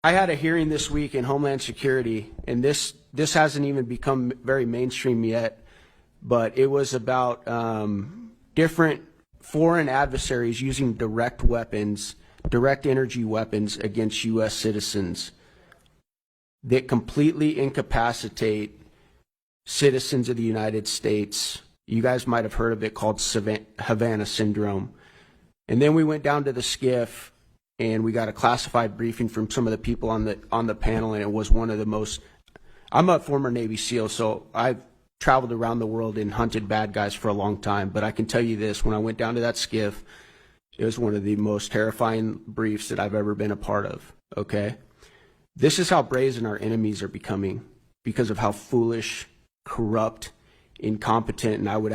I had a hearing this week in Homeland Security, and this hasn't even become very mainstream yet, but it was about different foreign adversaries using direct weapons, direct energy weapons against U.S. citizens that completely incapacitate citizens of the United States. You guys might have heard of it, called Havana Syndrome. And then we went down to the SCIF, and we got a classified briefing from some of the people on the panel, and it was one of the most. I'm a former Navy SEAL, so I've traveled around the world and hunted bad guys for a long time. But I can tell you this: when I went down to that SCIF, it was one of the most terrifying briefs that I've ever been a part of. Okay, this is how brazen our enemies are becoming because of how foolish, corrupt, incompetent, and I would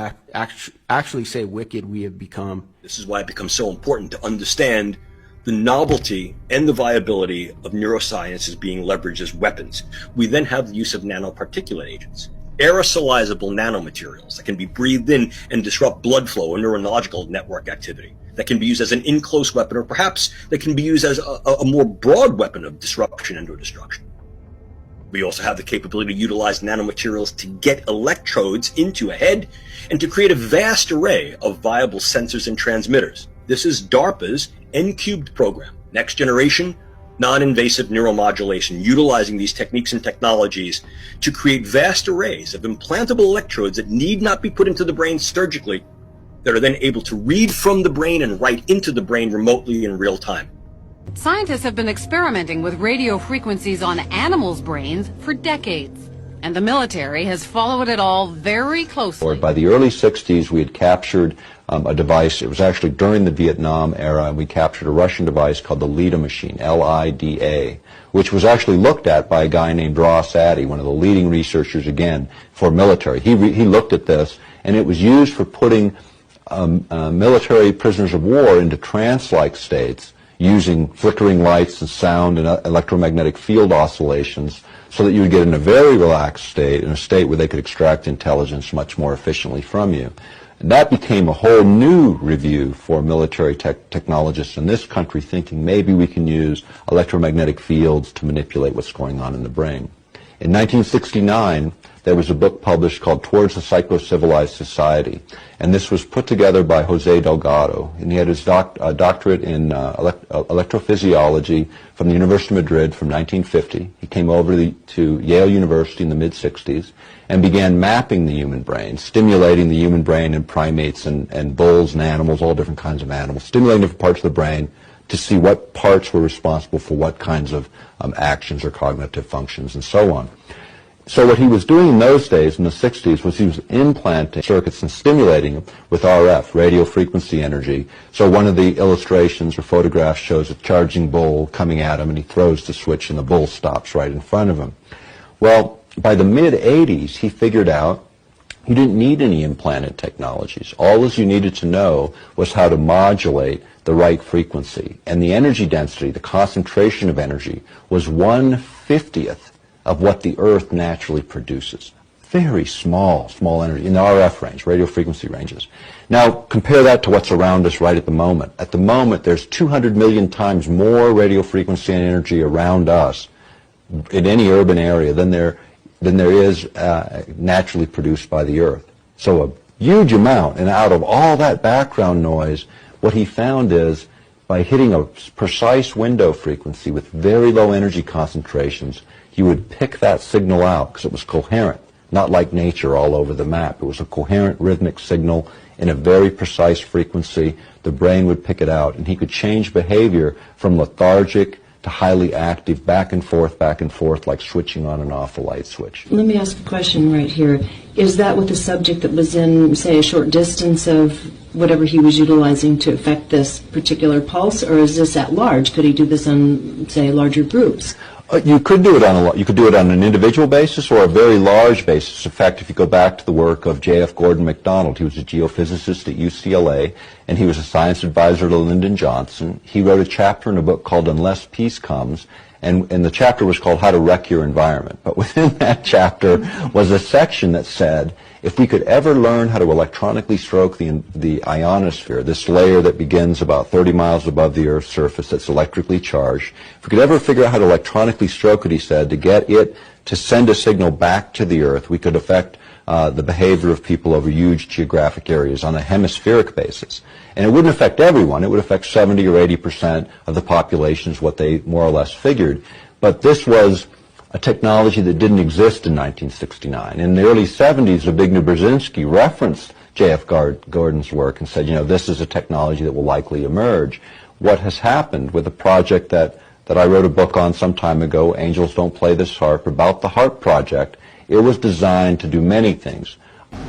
actually say wicked we have become. This is why it becomes so important to understand the novelty and the viability of neuroscience is being leveraged as weapons. We then have the use of nanoparticulate agents, aerosolizable nanomaterials that can be breathed in and disrupt blood flow or neurological network activity, that can be used as an in-close weapon, or perhaps that can be used as a more broad weapon of disruption and or destruction. We also have the capability to utilize nanomaterials to get electrodes into a head and to create a vast array of viable sensors and transmitters. This is DARPA's N-cubed program, next generation non-invasive neuromodulation, utilizing these techniques and technologies to create vast arrays of implantable electrodes that need not be put into the brain surgically, that are then able to read from the brain and write into the brain remotely in real time. Scientists have been experimenting with radio frequencies on animals' brains for decades, and the military has followed it all very closely. By the early 60s, we had captured a device. It was actually during the Vietnam era, and we captured a Russian device called the LIDA machine, L-I-D-A, which was actually looked at by a guy named Ross Addy, one of the leading researchers, again, for military. He looked at this, and it was used for putting military prisoners of war into trance-like states, using flickering lights and sound and electromagnetic field oscillations, so that you would get in a very relaxed state, in a state where they could extract intelligence much more efficiently from you. And that became a whole new review for military technologists in this country, thinking maybe we can use electromagnetic fields to manipulate what's going on in the brain. In 1969, there was a book published called Towards the Psycho-Civilized Society, and this was put together by Jose Delgado, and he had his doctorate in electrophysiology from the University of Madrid from 1950. He came over to Yale University in the mid-60s and began mapping the human brain, stimulating the human brain in primates and bulls and animals, all different kinds of animals, stimulating different parts of the brain to see what parts were responsible for what kinds of actions or cognitive functions and so on. So what he was doing in those days, in the 60s, was he was implanting circuits and stimulating them with RF, radio frequency energy. So one of the illustrations or photographs shows a charging bull coming at him, and he throws the switch and the bull stops right in front of him. Well, by the mid-80s, he figured out you didn't need any implanted technologies. All you needed to know was how to modulate the right frequency. And the energy density, the concentration of energy, was 1/50th of what the Earth naturally produces. Very small energy in the RF range, radio frequency ranges. Now, compare that to what's around us right at the moment. At the moment, there's 200 million times more radio frequency and energy around us in any urban area than there is naturally produced by the Earth. So a huge amount, and out of all that background noise, what he found is by hitting a precise window frequency with very low energy concentrations, he would pick that signal out because it was coherent, not like nature all over the map. It was a coherent rhythmic signal in a very precise frequency. The brain would pick it out, and he could change behavior from lethargic to highly active, back and forth, like switching on and off a light switch. Let me ask a question right here. Is that with the subject that was in, say, a short distance of whatever he was utilizing to affect this particular pulse, or is this at large? Could he do this on, say, larger groups? You could do it on an individual basis or a very large basis. In fact, if you go back to the work of J.F. Gordon MacDonald, he was a geophysicist at UCLA, and he was a science advisor to Lyndon Johnson. He wrote a chapter in a book called Unless Peace Comes, And the chapter was called How to Wreck Your Environment. But within that chapter was a section that said, if we could ever learn how to electronically stroke the ionosphere, this layer that begins about 30 miles above the Earth's surface that's electrically charged, if we could ever figure out how to electronically stroke it, he said, to get it to send a signal back to the Earth, we could affect the behavior of people over huge geographic areas on a hemispheric basis. And it wouldn't affect everyone. It would affect 70 or 80% of the population is what they more or less figured. But this was a technology that didn't exist in 1969. In the early 70s, Zbigniew Brzezinski referenced J.F. Gordon's work and said, you know, this is a technology that will likely emerge. What has happened with a project that I wrote a book on some time ago, Angels Don't Play This Harp, about the HARP project, it was designed to do many things.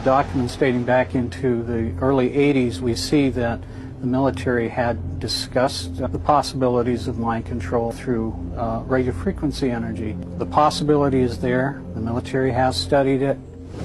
Documents dating back into the early 80s, we see that the military had discussed the possibilities of mind control through radio frequency energy. The possibility is there. The military has studied it.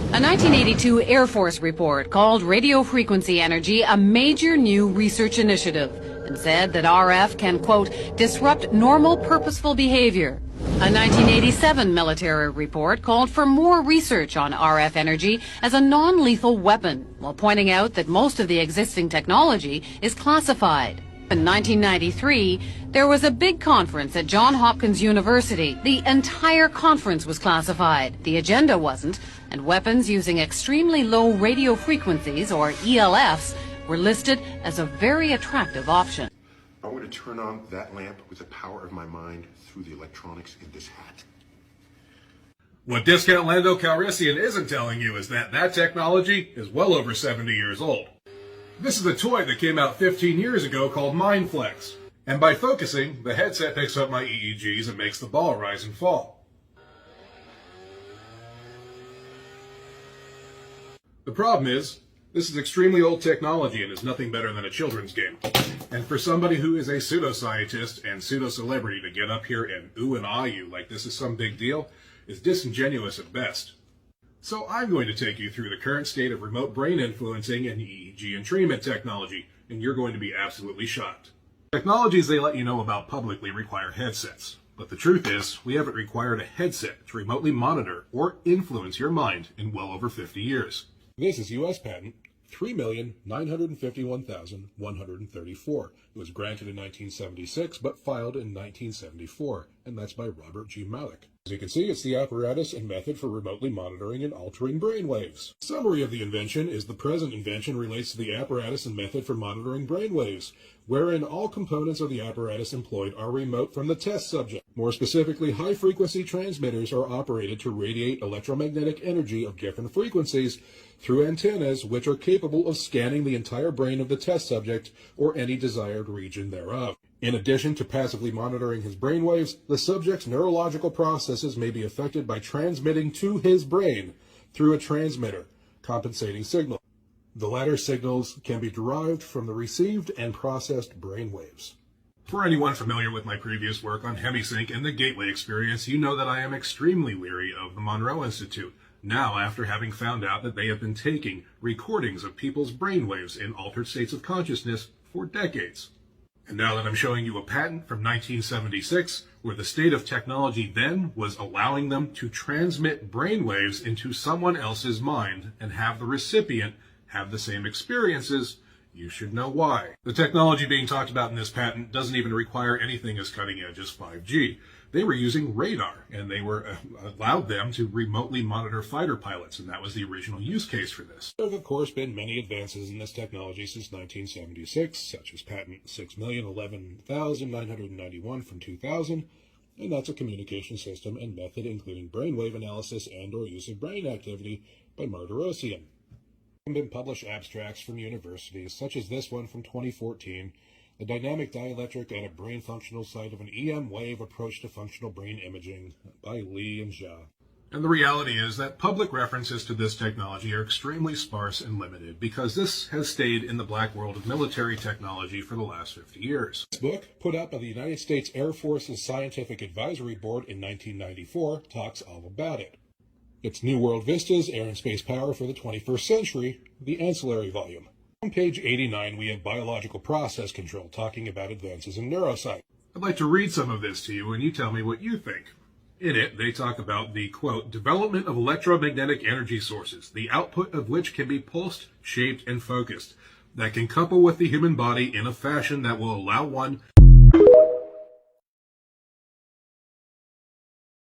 A 1982 Air Force report called radio frequency energy a major new research initiative and said that RF can, quote, disrupt normal purposeful behavior. A 1987 military report called for more research on RF energy as a non-lethal weapon, while pointing out that most of the existing technology is classified. In 1993, there was a big conference at Johns Hopkins University. The entire conference was classified. The agenda wasn't, and weapons using extremely low radio frequencies, or ELFs, were listed as a very attractive option. I want to turn on that lamp with the power of my mind through the electronics in this hat. What Discount Lando Calrissian isn't telling you is that that technology is well over 70 years old. This is a toy that came out 15 years ago called MindFlex. And by focusing, the headset picks up my EEGs and makes the ball rise and fall. The problem is, this is extremely old technology and is nothing better than a children's game. And for somebody who is a pseudoscientist and pseudo-celebrity to get up here and ooh and ah you like this is some big deal is disingenuous at best. So I'm going to take you through the current state of remote brain influencing and EEG entrainment technology, and you're going to be absolutely shocked. Technologies they let you know about publicly require headsets. But the truth is, we haven't required a headset to remotely monitor or influence your mind in well over 50 years. This is U.S. patent 3,951,134. It was granted in 1976, but filed in 1974, and that's by Robert G. Malik. As you can see, it's the apparatus and method for remotely monitoring and altering brainwaves. Summary of the invention is the present invention relates to the apparatus and method for monitoring brainwaves, wherein all components of the apparatus employed are remote from the test subject. More specifically, high-frequency transmitters are operated to radiate electromagnetic energy of different frequencies through antennas which are capable of scanning the entire brain of the test subject or any desired region thereof. In addition to passively monitoring his brainwaves, the subject's neurological processes may be affected by transmitting to his brain through a transmitter, compensating signal. The latter signals can be derived from the received and processed brainwaves. For anyone familiar with my previous work on HemiSync and the Gateway experience, you know that I am extremely leery of the Monroe Institute. Now, after having found out that they have been taking recordings of people's brainwaves in altered states of consciousness for decades. And now that I'm showing you a patent from 1976, where the state of technology then was allowing them to transmit brainwaves into someone else's mind and have the recipient have the same experiences, you should know why. The technology being talked about in this patent doesn't even require anything as cutting edge as 5G. They were using radar, and they were allowed them to remotely monitor fighter pilots, and that was the original use case for this. There have, of course, been many advances in this technology since 1976, such as patent 6,011,991 from 2000, and that's a communication system and method including brainwave analysis and or use of brain activity by Martirosyan. There have been published abstracts from universities, such as this one from 2014, The Dynamic Dielectric and a Brain Functional Site of an EM Wave Approach to Functional Brain Imaging by Lee and Jia. And the reality is that public references to this technology are extremely sparse and limited because this has stayed in the black world of military technology for the last 50 years. This book, put out by the United States Air Force's Scientific Advisory Board in 1994, talks all about it. It's New World Vistas, Air and Space Power for the 21st Century, the ancillary volume. On page 89, we have biological process control, talking about advances in neuroscience. I'd like to read some of this to you and you tell me what you think. In it, they talk about the, quote, development of electromagnetic energy sources, the output of which can be pulsed, shaped, and focused, that can couple with the human body in a fashion that will allow one